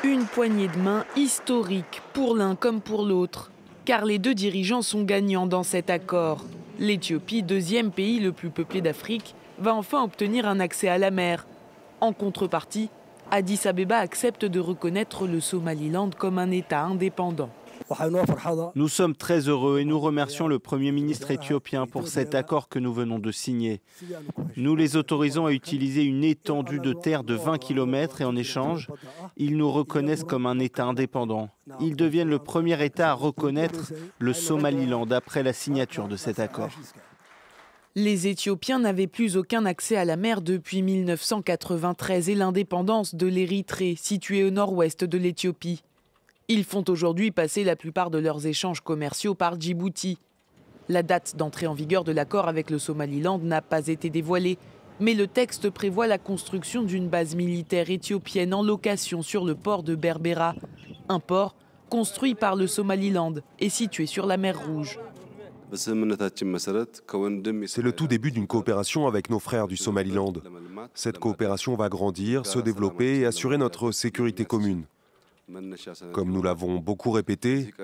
Une poignée de main historique pour l'un comme pour l'autre, car les deux dirigeants sont gagnants dans cet accord. L'Éthiopie, deuxième pays le plus peuplé d'Afrique, va enfin obtenir un accès à la mer. En contrepartie, Addis Abeba accepte de reconnaître le Somaliland comme un État indépendant. Nous sommes très heureux et nous remercions le Premier ministre éthiopien pour cet accord que nous venons de signer. Nous les autorisons à utiliser une étendue de terre de 20 km et en échange, ils nous reconnaissent comme un État indépendant. Ils deviennent le premier État à reconnaître le Somaliland après la signature de cet accord. Les Éthiopiens n'avaient plus aucun accès à la mer depuis 1993 et l'indépendance de l'Érythrée, située au nord-ouest de l'Éthiopie. Ils font aujourd'hui passer la plupart de leurs échanges commerciaux par Djibouti. La date d'entrée en vigueur de l'accord avec le Somaliland n'a pas été dévoilée, mais le texte prévoit la construction d'une base militaire éthiopienne en location sur le port de Berbera, un port construit par le Somaliland et situé sur la mer Rouge. C'est le tout début d'une coopération avec nos frères du Somaliland. Cette coopération va grandir, se développer et assurer notre sécurité commune. Comme nous l'avons beaucoup répété,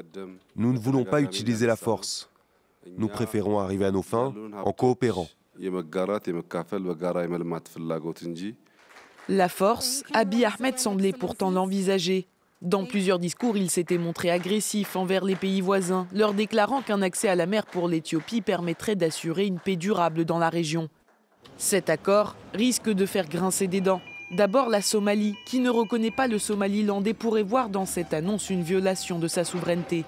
nous ne voulons pas utiliser la force. Nous préférons arriver à nos fins en coopérant. La force, Abiy Ahmed semblait pourtant l'envisager. Dans plusieurs discours, il s'était montré agressif envers les pays voisins, leur déclarant qu'un accès à la mer pour l'Éthiopie permettrait d'assurer une paix durable dans la région. Cet accord risque de faire grincer des dents. D'abord la Somalie, qui ne reconnaît pas le Somaliland et pourrait voir dans cette annonce une violation de sa souveraineté.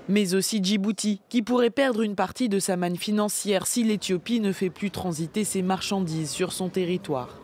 Mais aussi Djibouti, qui pourrait perdre une partie de sa manne financière si l'Éthiopie ne fait plus transiter ses marchandises sur son territoire.